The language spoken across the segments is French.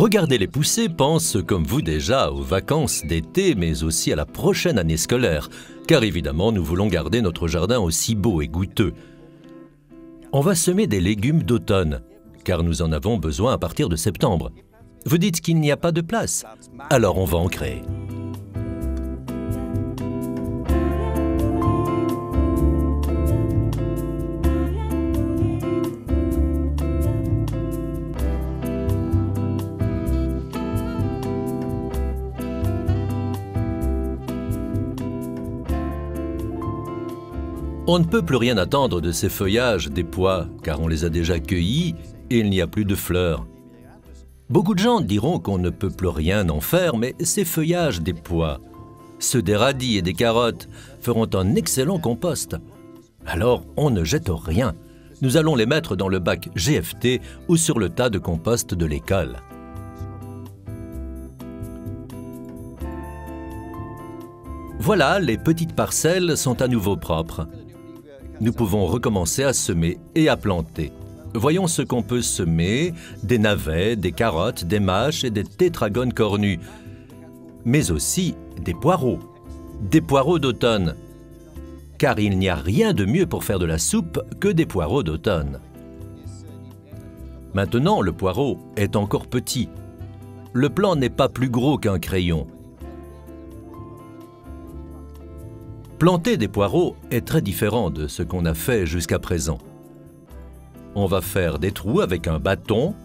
Regardez les poussées pense, comme vous déjà, aux vacances d'été, mais aussi à la prochaine année scolaire, car évidemment, nous voulons garder notre jardin aussi beau et goûteux. On va semer des légumes d'automne, car nous en avons besoin à partir de septembre. Vous dites qu'il n'y a pas de place, alors on va en créer. On ne peut plus rien attendre de ces feuillages des pois, car on les a déjà cueillis et il n'y a plus de fleurs. Beaucoup de gens diront qu'on ne peut plus rien en faire, mais ces feuillages des pois, ceux des radis et des carottes, feront un excellent compost. Alors, on ne jette rien. Nous allons les mettre dans le bac GFT ou sur le tas de compost de l'école. Voilà, les petites parcelles sont à nouveau propres. Nous pouvons recommencer à semer et à planter. Voyons ce qu'on peut semer, des navets, des carottes, des mâches et des tétragones cornus, mais aussi des poireaux d'automne, car il n'y a rien de mieux pour faire de la soupe que des poireaux d'automne. Maintenant, le poireau est encore petit. Le plant n'est pas plus gros qu'un crayon. Planter des poireaux est très différent de ce qu'on a fait jusqu'à présent. On va faire des trous avec un bâton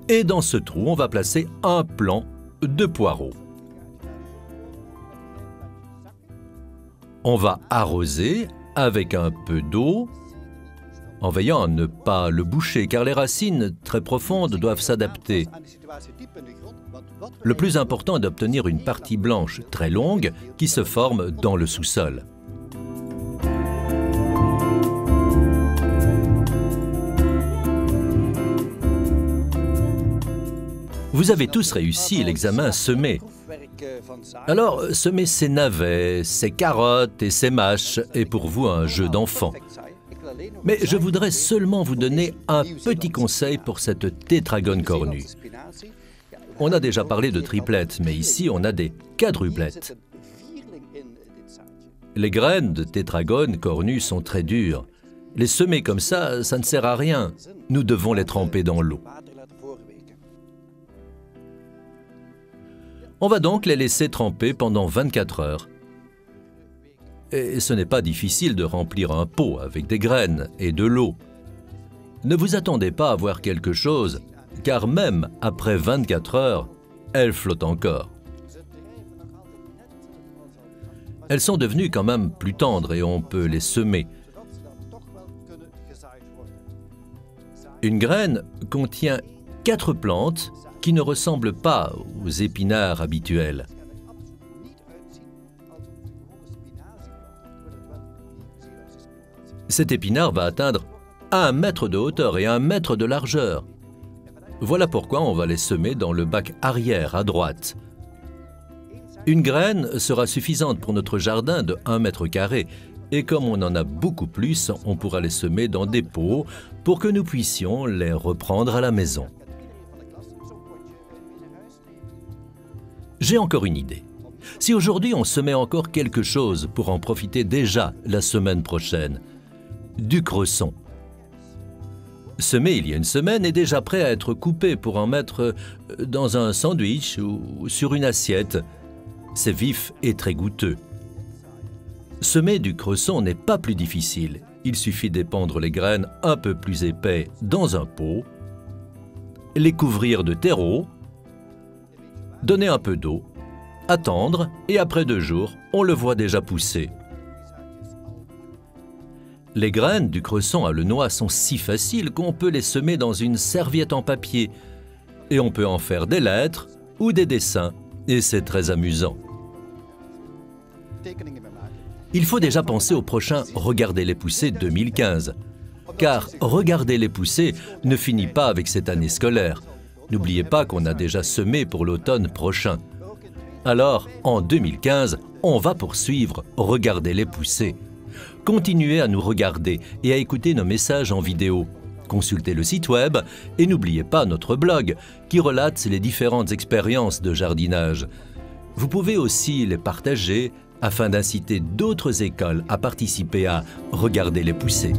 et dans ce trou, on va placer un plant de poireaux. On va arroser avec un peu d'eau en veillant à ne pas le boucher car les racines très profondes doivent s'adapter. Le plus important est d'obtenir une partie blanche très longue qui se forme dans le sous-sol. Vous avez tous réussi l'examen semé. Alors, semer ces navets, ces carottes et ces mâches est pour vous un jeu d'enfant. Mais je voudrais seulement vous donner un petit conseil pour cette tétragone cornue. On a déjà parlé de triplettes, mais ici on a des quadruplettes. Les graines de tétragone cornue sont très dures. Les semer comme ça ne sert à rien. Nous devons les tremper dans l'eau. On va donc les laisser tremper pendant 24 heures. Et ce n'est pas difficile de remplir un pot avec des graines et de l'eau. Ne vous attendez pas à voir quelque chose, car même après 24 heures, elles flottent encore. Elles sont devenues quand même plus tendres et on peut les semer. Une graine contient 4 plantes qui ne ressemblent pas aux épinards habituels. Cet épinard va atteindre 1 mètre de hauteur et 1 mètre de largeur. Voilà pourquoi on va les semer dans le bac arrière à droite. Une graine sera suffisante pour notre jardin de 1 mètre carré et comme on en a beaucoup plus, on pourra les semer dans des pots pour que nous puissions les reprendre à la maison. J'ai encore une idée. Si aujourd'hui on semait encore quelque chose pour en profiter déjà la semaine prochaine, du cresson. Semé il y a une semaine est déjà prêt à être coupé pour en mettre dans un sandwich ou sur une assiette. C'est vif et très goûteux. Semer du cresson n'est pas plus difficile. Il suffit d'épandre les graines un peu plus épais dans un pot, les couvrir de terreau, donner un peu d'eau, attendre et après 2 jours, on le voit déjà pousser. Les graines du cresson à le noix sont si faciles qu'on peut les semer dans une serviette en papier et on peut en faire des lettres ou des dessins et c'est très amusant. Il faut déjà penser au prochain Regardez les poussées 2015 car Regardez les poussées ne finit pas avec cette année scolaire. N'oubliez pas qu'on a déjà semé pour l'automne prochain. Alors, en 2015, on va poursuivre Regardez les poussées. Continuez à nous regarder et à écouter nos messages en vidéo. consulter le site web et n'oubliez pas notre blog qui relate les différentes expériences de jardinage. Vous pouvez aussi les partager afin d'inciter d'autres écoles à participer à Regarder les pousser.